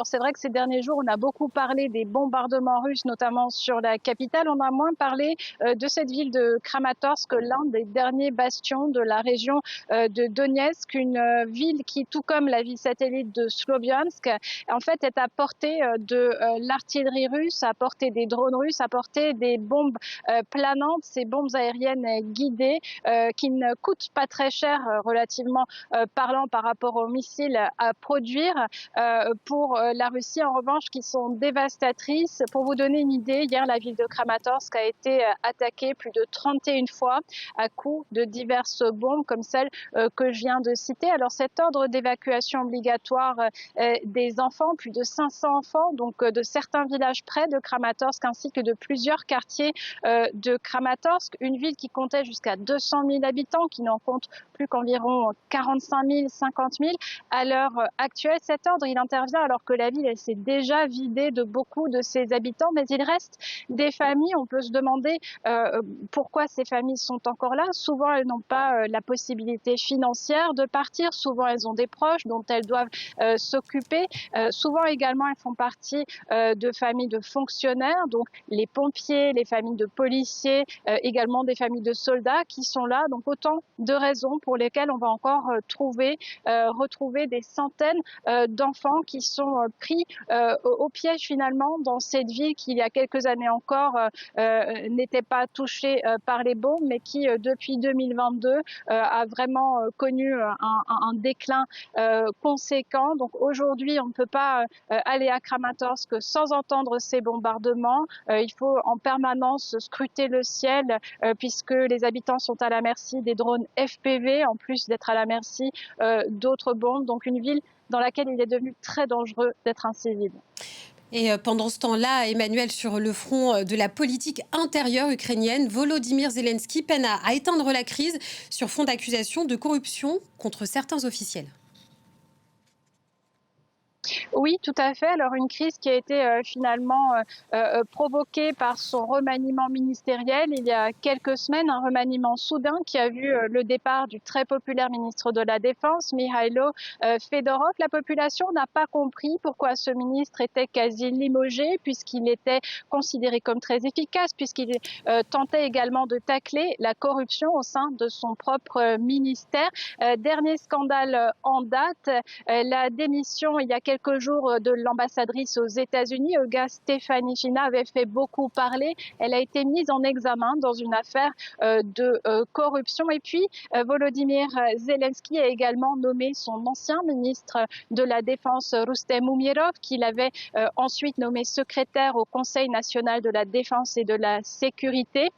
C'est vrai que ces derniers jours, on a beaucoup parlé des bombardements russes, notamment sur la capitale. On a moins parlé de cette ville de Kramatorsk, l'un des derniers bastions de la région de Donetsk, une ville qui, tout comme la ville satellite de Sloviansk, en fait est à portée de l'artillerie russe, à portée des drones russes, à portée des bombes planantes, ces bombes aériennes guidées qui ne coûtent pas très cher relativement parlant par rapport aux missiles à produire. Pour la Russie, en revanche, qui sont dévastatrices. Pour vous donner une idée, hier, la ville de Kramatorsk a été attaquée plus de 31 fois à coups de diverses bombes comme celle que je viens de citer. Alors, cet ordre d'évacuation obligatoire des enfants, plus de 500 enfants, donc de certains villages près de Kramatorsk, ainsi que de plusieurs quartiers de Kramatorsk, une ville qui comptait jusqu'à 200 000 habitants, qui n'en compte plus qu'environ 45 000, 50 000 à l'heure actuelle. Cet ordre, il intervient alors que la ville s'est déjà vidée de beaucoup de ses habitants, mais il reste des familles. On peut se demander pourquoi ces familles sont encore là. Souvent, elles n'ont pas la possibilité financière de partir. Souvent, elles ont des proches dont elles doivent s'occuper. Souvent également, elles font partie de familles de fonctionnaires, donc les pompiers, les familles de policiers, également des familles de soldats qui sont là. Donc autant de raisons pour lesquelles on va encore retrouver des centaines d'enfants qui sont pris au piège finalement dans cette ville qui, il y a quelques années encore, n'était pas touchée par les bombes, mais qui, depuis 2022, a vraiment connu un déclin conséquent. Donc aujourd'hui, on ne peut pas aller à Kramatorsk sans entendre ces bombardements. Il faut en permanence scruter le ciel puisque les habitants sont à la merci des drones FPV, en plus d'être à la merci d'autres bombes. Donc une ville dans laquelle il est devenu très dangereux d'être un civil. Et pendant ce temps-là, Emmanuel, sur le front de la politique intérieure ukrainienne, Volodymyr Zelensky peine à éteindre la crise sur fond d'accusations de corruption contre certains officiels. Oui, tout à fait. Alors une crise qui a été finalement provoquée par son remaniement ministériel il y a quelques semaines, un remaniement soudain qui a vu le départ du très populaire ministre de la Défense, Mikhailo Fedorov. La population n'a pas compris pourquoi ce ministre était quasi limogé, puisqu'il était considéré comme très efficace, puisqu'il tentait également de tacler la corruption au sein de son propre ministère. Dernier scandale en date, la démission il y a quelques jours de l'ambassadrice aux États-Unis, Olga Stefanishyna, avait fait beaucoup parler. Elle a été mise en examen dans une affaire de corruption. Et puis, Volodymyr Zelensky a également nommé son ancien ministre de la Défense, Rustem Umerov, qu'il avait ensuite nommé secrétaire au Conseil national de la Défense et de la Sécurité.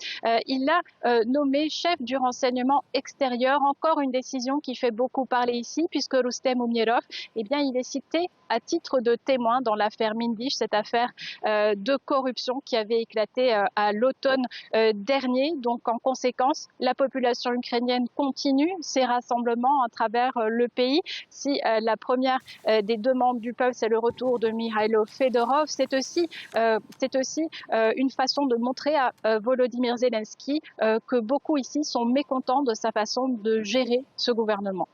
Il l'a nommé chef du renseignement extérieur. Encore une décision qui fait beaucoup parler ici, puisque Rustem Umerov, eh bien, il est cité à titre de témoin dans l'affaire Mindish, cette affaire de corruption qui avait éclaté à l'automne dernier. Donc, en conséquence, la population ukrainienne continue ses rassemblements à travers le pays. Si la première des demandes du peuple, c'est le retour de Mikhailo Fedorov, c'est aussi une façon de montrer à Volodymyr Zelensky que beaucoup ici sont mécontents de sa façon de gérer ce gouvernement.